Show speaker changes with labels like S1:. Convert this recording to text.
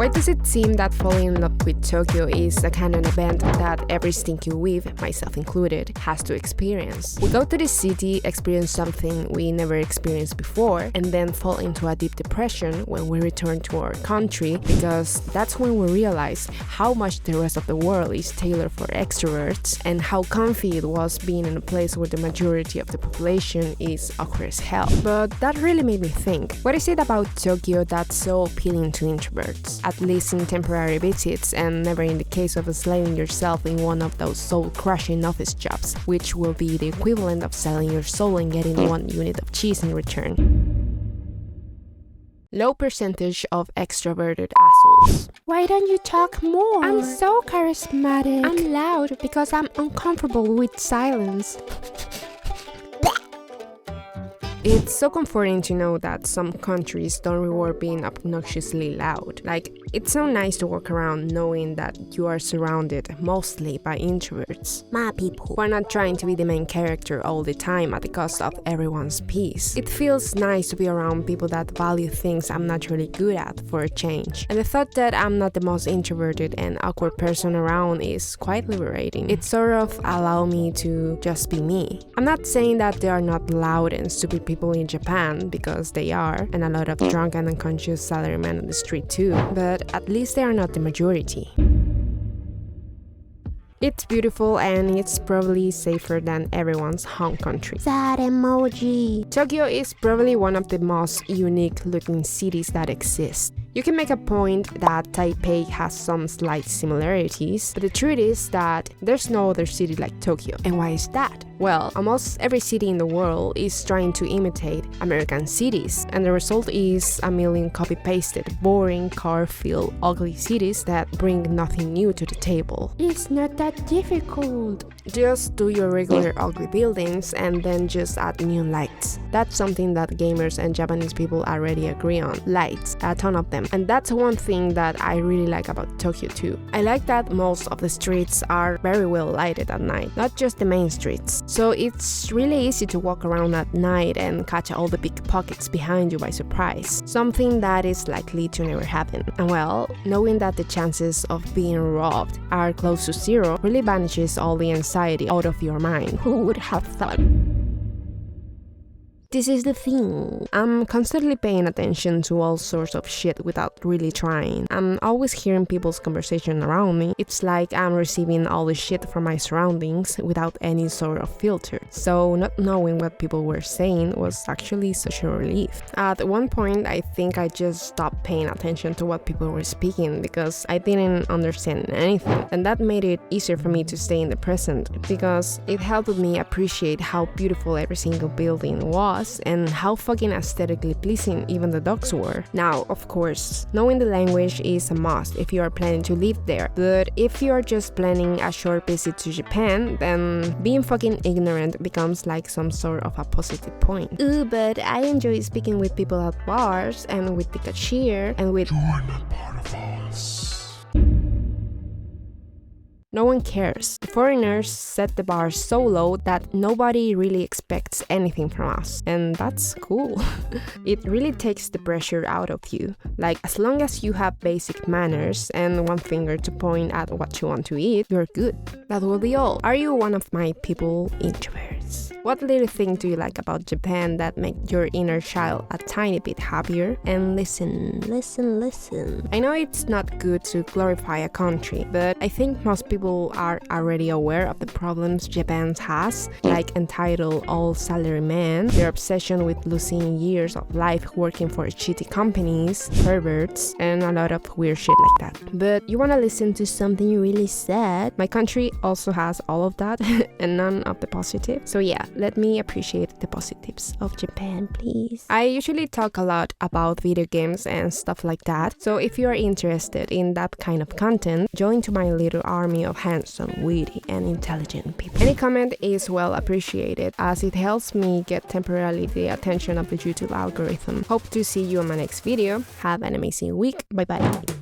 S1: Why does it seem that falling in love with Tokyo is a kind of event that every stinky weeb, myself included, has to experience? We go to the city, experience something we never experienced before, and then fall into a deep depression when we return to our country, because that's when we realize how much the rest of the world is tailored for extroverts and how comfy it was being in a place where the majority of the population is awkward as hell. But that really made me think, what is it about Tokyo that's so appealing to introverts? At least in temporary visits, and never in the case of enslaving yourself in one of those soul-crushing office jobs, which will be the equivalent of selling your soul and getting 1 unit of cheese in return. Low percentage of extroverted assholes. Why don't you talk more? I'm so charismatic. I'm loud because I'm uncomfortable with silence. It's so comforting to know that some countries don't reward being obnoxiously loud. Like, it's so nice to walk around knowing that you are surrounded mostly by introverts. My people. Who are not trying to be the main character all the time at the cost of everyone's peace. It feels nice to be around people that value things I'm naturally good at for a change. And the thought that I'm not the most introverted and awkward person around is quite liberating. It sort of allows me to just be me. I'm not saying that there are not loud and stupid people in Japan, because they are, and a lot of drunk and unconscious salarymen on the street too, but at least they are not the majority. It's beautiful and it's probably safer than everyone's home country. Sad emoji. Tokyo is probably one of the most unique looking cities that exist. You can make a point that Taipei has some slight similarities, but the truth is that there's no other city like Tokyo. And why is that? Well, almost every city in the world is trying to imitate American cities, and the result is a million copy-pasted, boring, car-filled, ugly cities that bring nothing new to the table. It's not that difficult. Just do your regular ugly buildings and then just add neon lights. That's something that gamers and Japanese people already agree on. Lights, a ton of them. And that's one thing that I really like about Tokyo too. I like that most of the streets are very well lighted at night, not just the main streets. So it's really easy to walk around at night and catch all the pickpockets behind you by surprise. Something that is likely to never happen. And well, knowing that the chances of being robbed are close to zero really banishes all the anxiety out of your mind. Who would have thought? This is the thing. I'm constantly paying attention to all sorts of shit without really trying. I'm always hearing people's conversation around me. It's like I'm receiving all the shit from my surroundings without any sort of filter. So not knowing what people were saying was actually such a relief. At one point, I think I just stopped paying attention to what people were speaking because I didn't understand anything. And that made it easier for me to stay in the present because it helped me appreciate how beautiful every single building was and how fucking aesthetically pleasing even the dogs were. Now, of course, knowing the language is a must if you are planning to live there, but if you are just planning a short visit to Japan, then being fucking ignorant becomes like some sort of a positive point. Ooh, but I enjoy speaking with people at bars and with the cashier and with... Join that part of us. No one cares. The foreigners set the bar so low that nobody really expects anything from us. And that's cool. It really takes the pressure out of you. Like, as long as you have basic manners and one finger to point at what you want to eat, you're good. That will be all. Are you one of my people introverts? What little thing do you like about Japan that makes your inner child a tiny bit happier? And listen. I know it's not good to glorify a country, but I think most people are already aware of the problems Japan has, like entitled old salarymen, their obsession with losing years of life working for shitty companies, perverts, and a lot of weird shit like that. But you wanna listen to something really sad? My country also has all of that and none of the positive. So yeah, let me appreciate the positives of Japan, please. I usually talk a lot about video games and stuff like that, so if you are interested in that kind of content, join to my little army of handsome, witty, and intelligent people. Any comment is well appreciated as it helps me get temporarily the attention of the YouTube algorithm. Hope to see you on my next video. Have an amazing week. Bye bye.